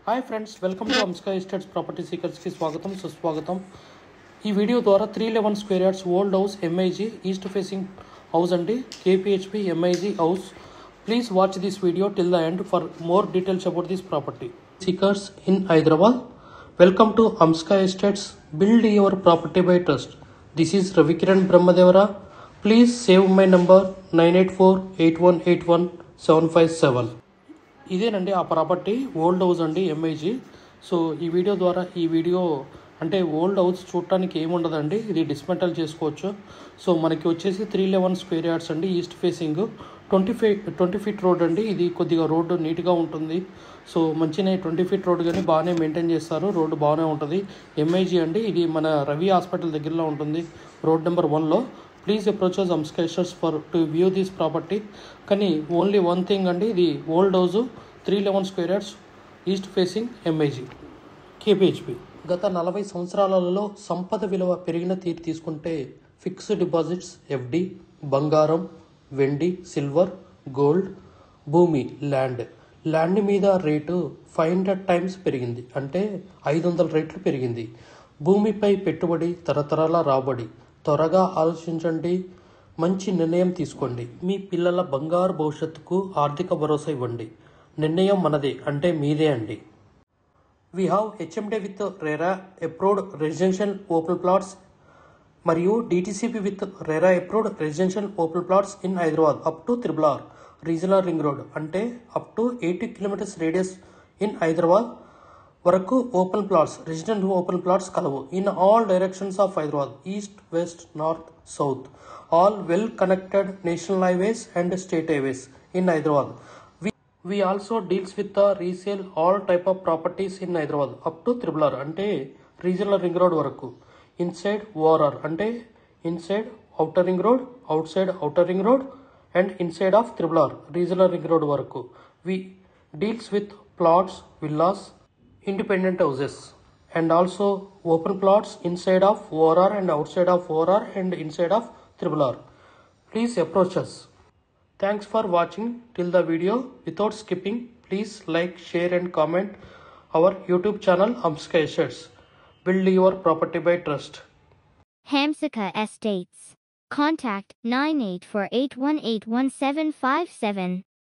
Hi friends, welcome to Amska estates property సీకర్స్కి స్వాగతం సుస్వాగతం. ఈ వీడియో ద్వారా 311 square yards old house MIG east facing house అండి, KPHB MIG house. Please watch this video till the end for more details about this property. Seekers in Hyderabad, welcome to Amska estates, build your property by trust. This is Ravikiran Brahmadevara. Please save my number 9848181757. ఇదేనండి ఆ property, old house అండి MIG. So ఈ video అంటే old house చూడటానికి ఏముండదండి, ఇది dismantle చేసుకోవచ్చు. So మనకి వచ్చేసి 311 స్క్వేర్ యార్డ్స్ అండి, ఈస్ట్ ఫేసింగ్ 20 ఫీట్ రోడ్ అండి. ఇది కొద్దిగా రోడ్డు నీట్గా ఉంటుంది. సో మంచిగా 20 ఫీట్ రోడ్ కానీ బాగానే మెయింటైన్ చేస్తారు, రోడ్డు బాగానే ఉంటుంది. ఎంఐజీ అండి, ఇది మన రవి హాస్పిటల్ దగ్గరలో ఉంటుంది, రోడ్ నెంబర్ 1లో. Please approach us Amska estates for to view this property. కానీ ఓన్లీ వన్ థింగ్ అండి, ఇది old house 311 square yards east facing MIG KPHB. గత 40 సంవత్సరాలలో సంపద విలువ పెరిగిన తీరు తీసుకుంటే ఫిక్స్డ్ డిపాజిట్స్, ఎఫ్డి, బంగారం, వెండి, సిల్వర్, గోల్డ్, భూమి, ల్యాండ్ మీద రేటు 500 టైమ్స్ పెరిగింది, అంటే 500 రెట్లు పెరిగింది. భూమిపై పెట్టుబడి, తరతరాల రాబడి. త్వరగా ఆలోచించండి, మంచి నిర్ణయం తీసుకోండి. మీ పిల్లల బంగారు భవిష్యత్తుకు ఆర్థిక భరోసా ఇవ్వండి. నిర్ణయం మనదే, అంటే మీదే అండి. We have HMDA with RERA approved residential open plots మరియు DTCP with RERA approved residential open plots in Hyderabad up to triple regional ring road, అంటే up to 80 kilometers radius in Hyderabad వరకు open plots, resident open plots కలవు. In all directions of Hyderabad, east, west, north, south, all well connected national highways and state highways in Hyderabad. We also deals with the resale all type of properties in Hyderabad up to triple అంటే regional ring road వరకు. Inside ORR అంటే inside outer ring road, outside outer ring road and inside of triple regional ring road వరకు. We deals with plots, villas, independent houses and also open plots inside of ORR and outside of ORR and inside of triple. Please approach us. Thanks for watching till the video. Without skipping, please like, share and comment our YouTube channel Amsika Estates. Build your property by trust. Hamsika Estates. Contact 9848181757.